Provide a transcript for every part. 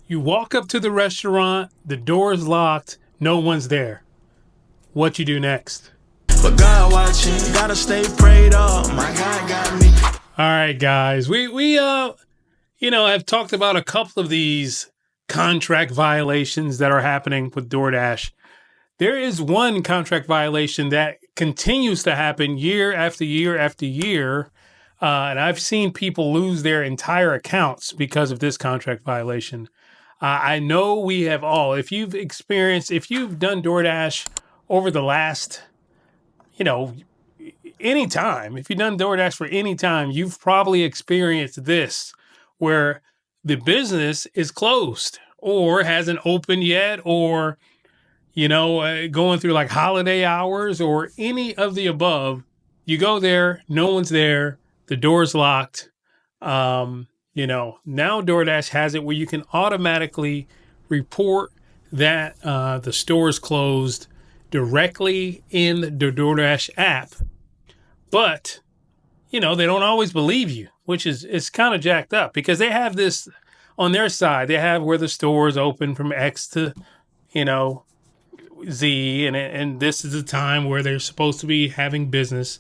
You walk up to the restaurant, the door is locked, no one's there. What you do next? But God watching, gotta stay prayed up. My God got me. All right, guys. We have talked about a couple of these contract violations that are happening with DoorDash. There is one contract violation that continues to happen year after year after year. And I've seen people lose their entire accounts because of this contract violation. I know we have all. If you've done DoorDash over the last, any time, if you've done DoorDash for any time, you've probably experienced this where the business is closed or hasn't opened yet, or, going through like holiday hours or any of the above. You go there, no one's there, the door's locked. Now DoorDash has it where you can automatically report that the store is closed directly in the DoorDash app. But, they don't always believe you, which is kind of jacked up because they have this on their side. They have where the store is open from X to, Z, and this is the time where they're supposed to be having business.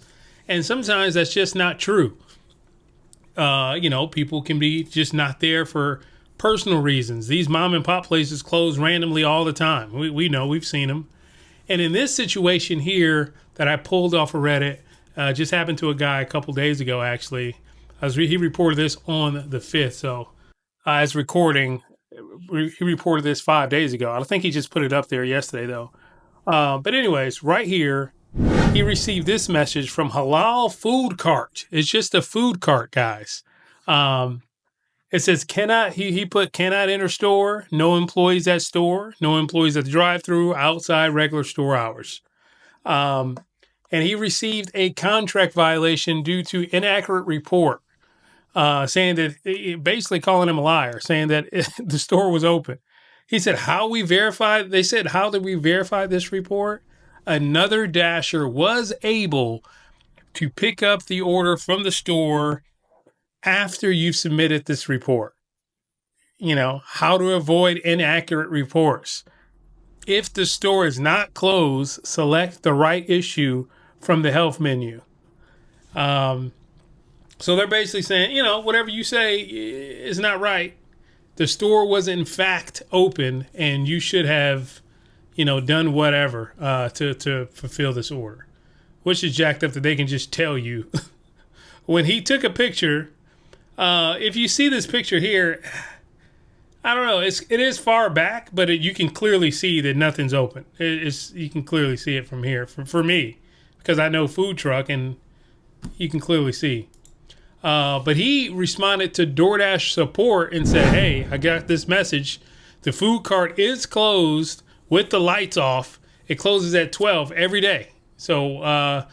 And sometimes that's just not true. People can be just not there for personal reasons. These mom and pop places close randomly all the time. We know, we've seen them. And in this situation here that I pulled off of Reddit, just happened to a guy a couple days ago, actually. He reported this on the 5th. So as recording, he reported this 5 days ago. I think he just put it up there yesterday, though. But anyways, right here, he received this message from Halal Food Cart. It's just a food cart, guys. It says, he put cannot enter store, no employees at store, no employees at the drive-thru, outside regular store hours. And he received a contract violation due to inaccurate report, saying that, basically calling him a liar, saying that the store was open. He said, how did we verify this report? Another Dasher was able to pick up the order from the store after you've submitted this report. How to avoid inaccurate reports. If the store is not closed, select the right issue from the help menu. So they're basically saying, whatever you say is not right. The store was in fact open and you should have, done whatever to fulfill this order, which is jacked up that they can just tell you. When he took a picture, if you see this picture here, I don't know, it is far back, but you can clearly see that nothing's open. You can clearly see it from here, for me, because I know food truck and you can clearly see. But he responded to DoorDash support and said, hey, I got this message. The food cart is closed with the lights off. It closes at 12 every day. So,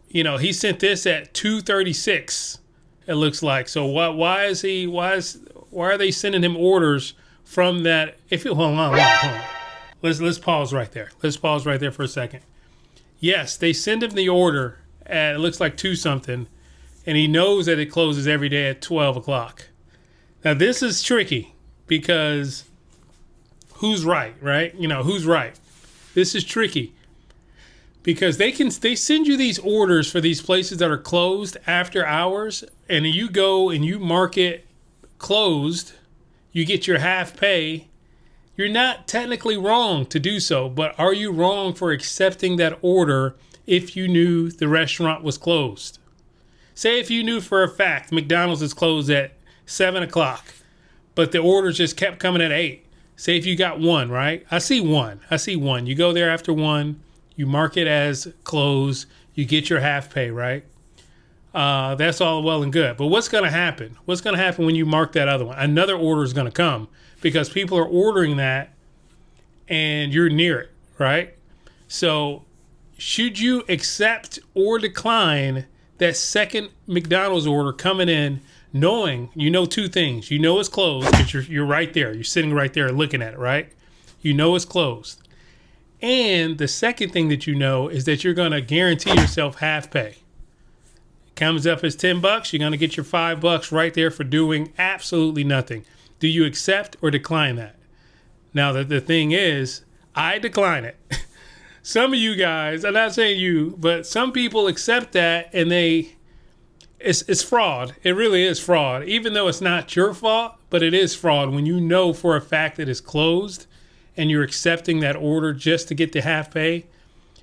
he sent this at 2:36. It looks like. So why are they sending him orders from that? Hold on. Let's pause right there. Let's pause right there for a second. Yes, they send him the order at, it looks like 2 something. And he knows that it closes every day at 12 o'clock. Now, this is tricky because who's right? Who's right? This is tricky because they send you these orders for these places that are closed after hours, and you go and you mark it closed. You get your half pay. You're not technically wrong to do so, but are you wrong for accepting that order if you knew the restaurant was closed? Say if you knew for a fact McDonald's is closed at 7 o'clock, but the orders just kept coming at 8. Say if you got 1, right? I see one. You go there after 1, you mark it as closed, you get your half pay, right? That's all well and good. But what's going to happen? What's going to happen when you mark that other one? Another order is going to come because people are ordering that and you're near it, right? So should you accept or decline that second McDonald's order coming in, knowing 2 things? You know it's closed because you're right there. You're sitting right there looking at it, right? You know it's closed. And the second thing that you know is that you're going to guarantee yourself half pay. It comes up as $10. You're going to get your $5 right there for doing absolutely nothing. Do you accept or decline that? Now, the thing is, I decline it. Some of you guys, I'm not saying you, but some people accept that, and it's fraud. It really is fraud, even though it's not your fault, but it is fraud when you know for a fact that it's closed and you're accepting that order just to get the half pay.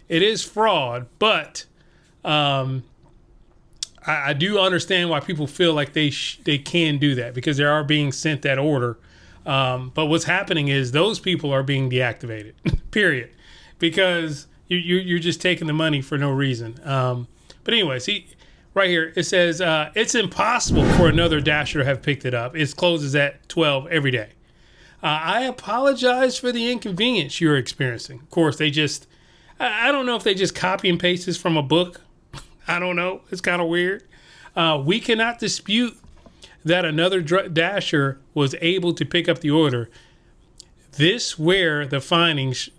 It is fraud, but I do understand why people feel like they can do that, because they are being sent that order. But what's happening is those people are being deactivated, period, because you're just taking the money for no reason. But anyway, see right here, it says it's impossible for another Dasher to have picked it up. It closes at 12 every day. I apologize for the inconvenience you're experiencing. Of course, I don't know if they just copy and paste this from a book. I don't know. It's kind of weird. We cannot dispute that another Dasher was able to pick up the order. This were the findings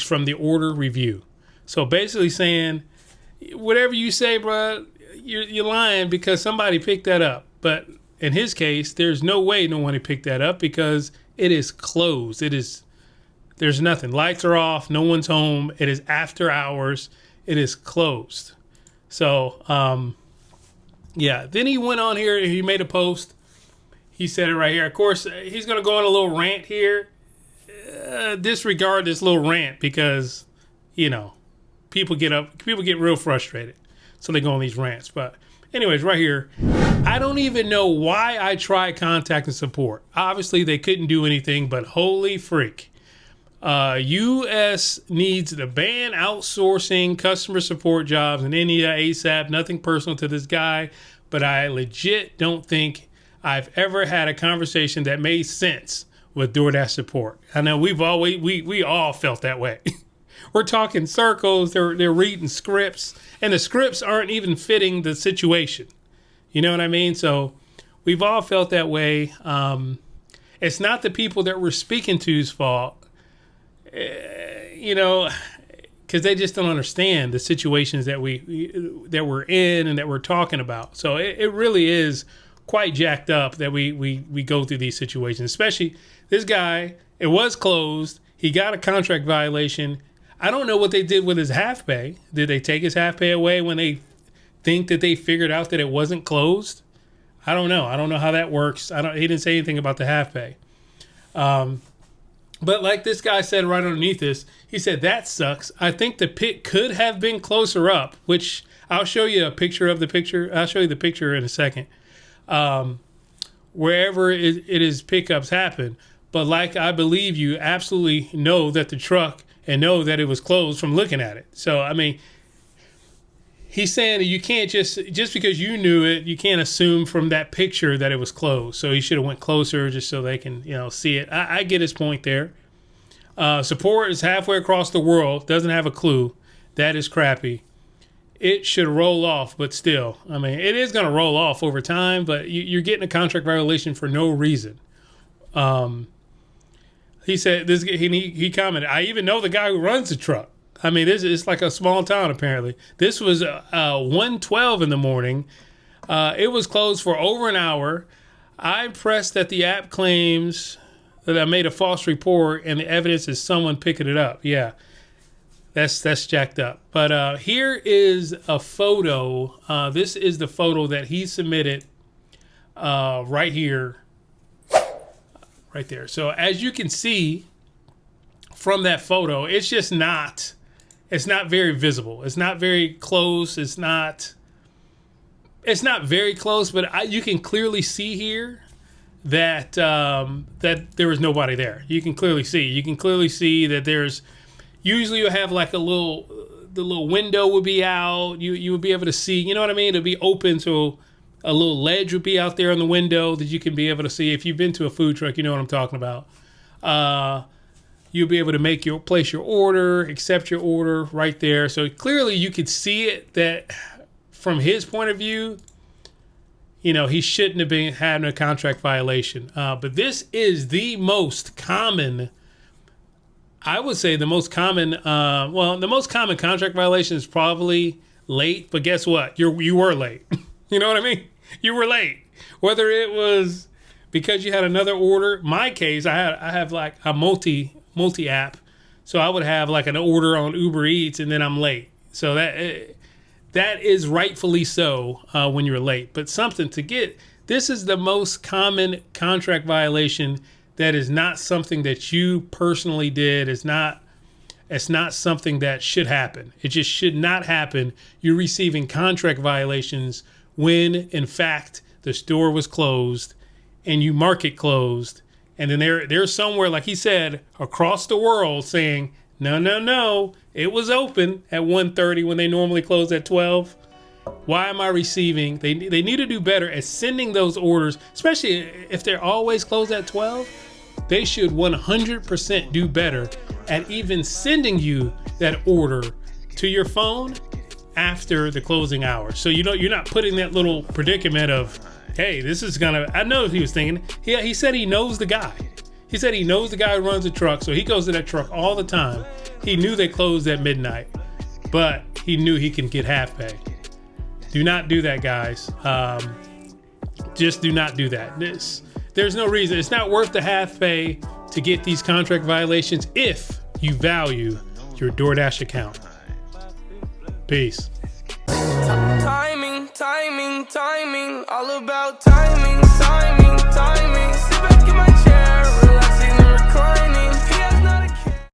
from the order review. So basically saying, whatever you say, bro, you're lying, because somebody picked that up. But in his case, there's no way no one picked that up, because it is closed. There's nothing. Lights are off. No one's home. It is after hours. It is closed. So, yeah. Then he went on here and he made a post. He said it right here. Of course, he's going to go on a little rant here. Disregard this little rant, because, people get real frustrated. So they go on these rants. But anyways, right here, I don't even know why I tried contacting support. Obviously, they couldn't do anything, but holy freak. U.S. needs to ban outsourcing customer support jobs in India ASAP. Nothing personal to this guy, but I legit don't think I've ever had a conversation that made sense with DoorDash support. I know we all felt that way. We're talking circles. They're reading scripts, and the scripts aren't even fitting the situation. You know what I mean? So we've all felt that way. It's not the people that we're speaking to's fault. Because they just don't understand the situations that we're in and that we're talking about. So it really is quite jacked up that we go through these situations. Especially this guy, it was closed. He got a contract violation. I don't know what they did with his half pay. Did they take his half pay away when they think that they figured out that it wasn't closed? I don't know. I don't know how that works. He didn't say anything about the half pay. But like this guy said right underneath this, he said, that sucks. I think the pick could have been closer up, which I'll show you a picture of the picture. I'll show you the picture in a second. Wherever it is pickups happen. But like I believe you absolutely know that the truck and know that it was closed from looking at it. So, I mean, he's saying that you can't just because you knew it, you can't assume from that picture that it was closed. So he should have went closer just so they can, see it. I get his point there. Support is halfway across the world, doesn't have a clue. That is crappy. It should roll off, but still, I mean, it is going to roll off over time, but you're getting a contract violation for no reason. He said this. He commented, I even know the guy who runs the truck. I mean, it's like a small town, apparently. This was 1:12 in the morning. It was closed for over an hour. I pressed that the app claims that I made a false report, and the evidence is someone picking it up. Yeah, that's jacked up. But here is a photo. This is the photo that he submitted right here. Right there. So as you can see from that photo, it's just not... It's not very visible. It's not very close. It's not very close, but you can clearly see here that that there was nobody there. You can clearly see. You can clearly see that there's... Usually you have like the little window would be out. You would be able to see, you know what I mean? It'd be open, so a little ledge would be out there on the window that you can be able to see. If you've been to a food truck, you know what I'm talking about. You'll be able to place your order, accept your order right there. So clearly you could see it that from his point of view, he shouldn't have been having a contract violation. But this is the most common, I would say the most common contract violation is probably late. But guess what? You were late. You know what I mean? You were late. Whether it was because you had another order. My case, I have like a multi app, so I would have like an order on Uber Eats and then I'm late. So that is rightfully so when you're late. But something to get. This is the most common contract violation that is not something that you personally did. It's not something that should happen. It just should not happen. You're receiving contract violations when, in fact, the store was closed and you mark it closed. And then they're somewhere, like he said, across the world saying, no, it was open at 1:30 when they normally close at 12. Why am I receiving? They need to do better at sending those orders, especially if they're always closed at 12. They should 100% do better at even sending you that order to your phone after the closing hours. So you're not put in that little predicament of, hey, this is gonna. I know what he was thinking. He said he knows the guy. He said he knows the guy who runs the truck, so he goes to that truck all the time. He knew they closed at midnight, but he knew he can get half pay. Do not do that, guys. Just do not do that. There's no reason. It's not worth the half pay to get these contract violations if you value your DoorDash account. Peace. Timing, all about timing.